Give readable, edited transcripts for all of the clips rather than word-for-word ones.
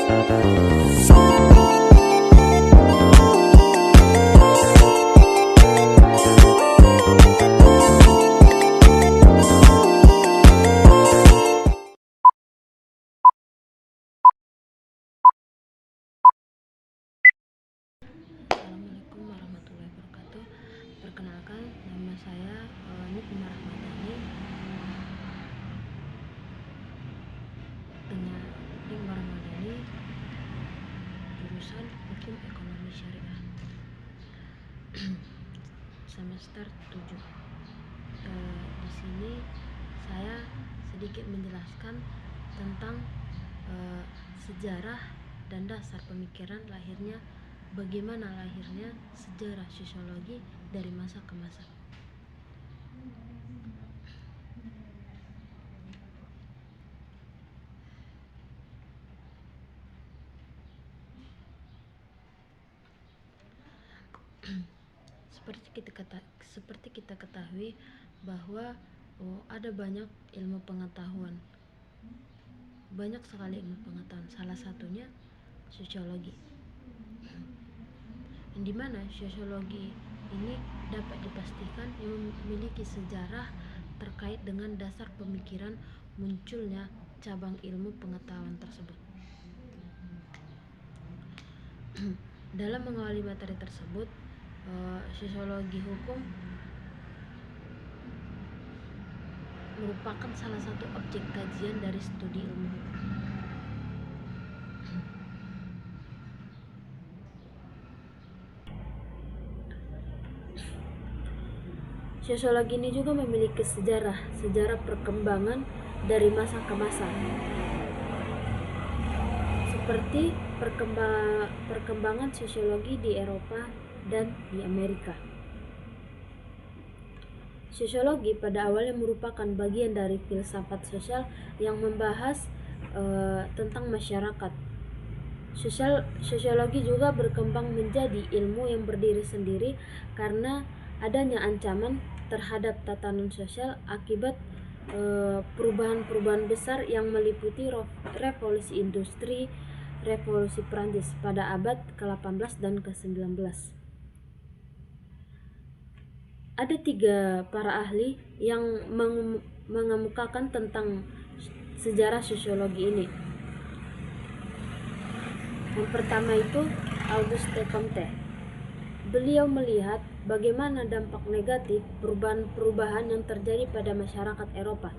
Assalamualaikum warahmatullahi wabarakatuh. Perkenalkan, nama saya Nukmah Rahmadani dengan Nukmah Rahmadani, jurusan Hukum Ekonomi Syariah, semester 7. Di sini saya sedikit menjelaskan tentang sejarah dan dasar pemikiran bagaimana lahirnya sejarah sosiologi dari masa ke masa. Seperti kita ketahui bahwa ada banyak ilmu pengetahuan, banyak sekali ilmu pengetahuan. Salah satunya sosiologi, di mana sosiologi ini dapat dipastikan memiliki sejarah terkait dengan dasar pemikiran munculnya cabang ilmu pengetahuan tersebut. Dalam mengawali materi tersebut, sosiologi hukum merupakan salah satu objek kajian dari studi ilmu hukum. Sosiologi ini juga memiliki sejarah perkembangan dari masa ke masa, seperti perkembangan sosiologi di Eropa dan di Amerika. Sosiologi pada awalnya merupakan bagian dari filsafat sosial yang membahas tentang masyarakat. Sosiologi juga berkembang menjadi ilmu yang berdiri sendiri karena adanya ancaman terhadap tatanan sosial akibat perubahan-perubahan besar yang meliputi revolusi industri, revolusi Prancis pada abad ke-18 dan ke-19. Ada 3 para ahli yang mengemukakan tentang sejarah sosiologi ini. Yang pertama itu Auguste Comte. Beliau melihat bagaimana dampak negatif perubahan-perubahan yang terjadi pada masyarakat Eropa.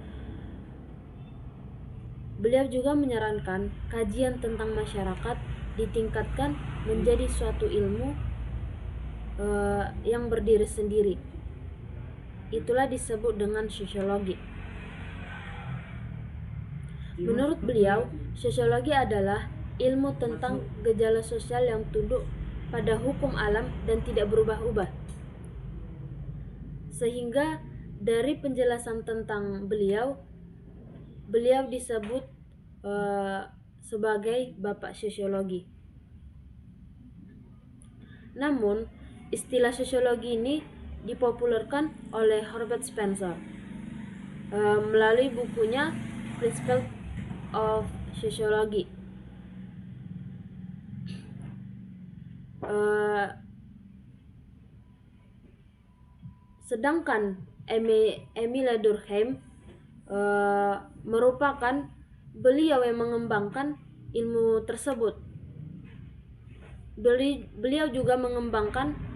Beliau juga menyarankan kajian tentang masyarakat ditingkatkan menjadi suatu ilmu yang berdiri sendiri. Itulah disebut dengan sosiologi. Menurut beliau, sosiologi adalah ilmu tentang gejala sosial yang tunduk pada hukum alam dan tidak berubah-ubah. Sehingga dari penjelasan tentang beliau disebut sebagai bapak sosiologi. Namun, istilah sosiologi ini dipopulerkan oleh Herbert Spencer melalui bukunya Principles of Sociology. Sedangkan Emile Durkheim merupakan beliau yang mengembangkan ilmu tersebut. Beliau juga mengembangkan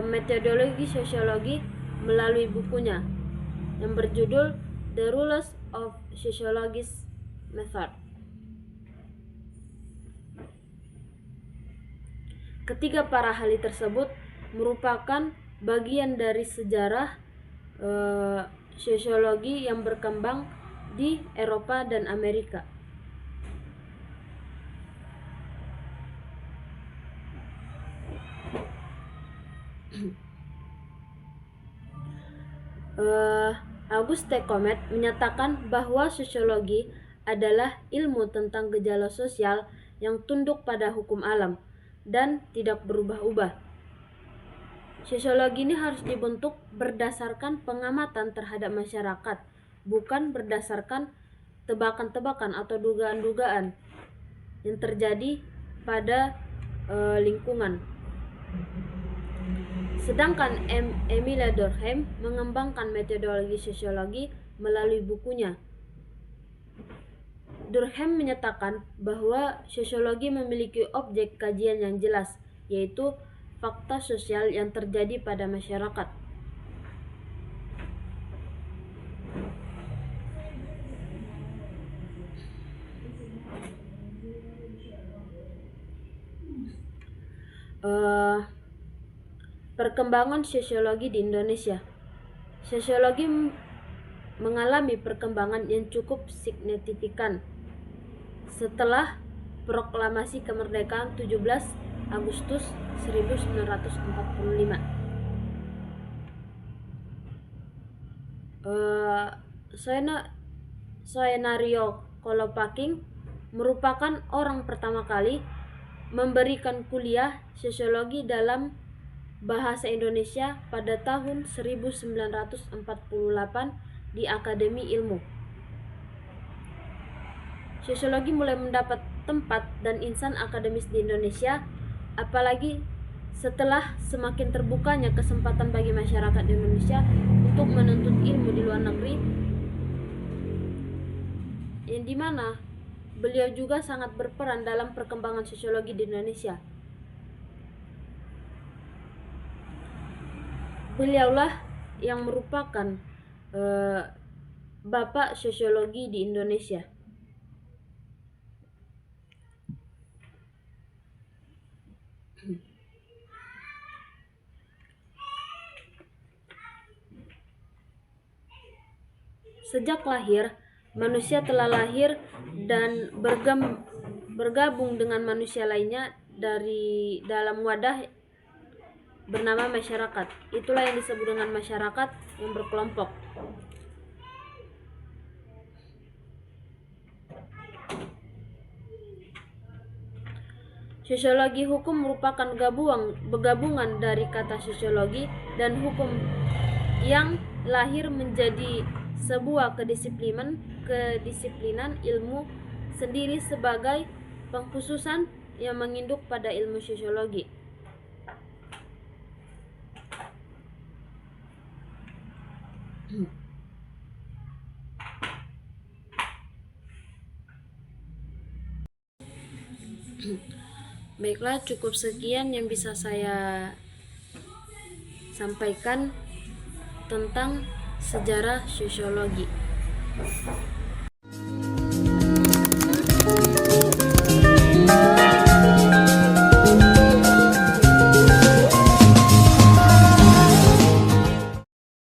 metodologi sosiologi melalui bukunya yang berjudul The Rules of Sociology's Method. Ketiga para ahli tersebut merupakan bagian dari sejarah sosiologi yang berkembang di Eropa dan Amerika. Auguste Comte menyatakan bahwa sosiologi adalah ilmu tentang gejala sosial yang tunduk pada hukum alam dan tidak berubah-ubah. Sosiologi ini harus dibentuk berdasarkan pengamatan terhadap masyarakat, bukan berdasarkan tebakan-tebakan atau dugaan-dugaan. yang terjadi pada lingkungan. Sedangkan Emilia Durkheim mengembangkan metodologi sosiologi melalui bukunya. Durkheim menyatakan bahwa sosiologi memiliki objek kajian yang jelas, yaitu fakta sosial yang terjadi pada masyarakat. Perkembangan sosiologi di Indonesia. Sosiologi mengalami perkembangan yang cukup signifikan setelah proklamasi kemerdekaan 17 Agustus 1945. Soenario Kolopaking merupakan orang pertama kali memberikan kuliah sosiologi dalam bahasa Indonesia pada tahun 1948 di Akademi Ilmu. Sosiologi mulai mendapat tempat dan insan akademis di Indonesia, apalagi setelah semakin terbukanya kesempatan bagi masyarakat Indonesia untuk menuntut ilmu di luar negeri, yang dimana beliau juga sangat berperan dalam perkembangan sosiologi di Indonesia. Beliaulah yang merupakan bapak sosiologi di Indonesia. Sejak lahir, manusia telah lahir dan bergabung dengan manusia lainnya dari dalam wadah bernama masyarakat. Itulah yang disebut dengan masyarakat yang berkelompok. Sosiologi hukum merupakan gabungan dari kata sosiologi dan hukum yang lahir menjadi sebuah kedisiplinan ilmu sendiri sebagai pengkhususan yang menginduk pada ilmu sosiologi. Baiklah, cukup sekian yang bisa saya sampaikan tentang sejarah sosiologi.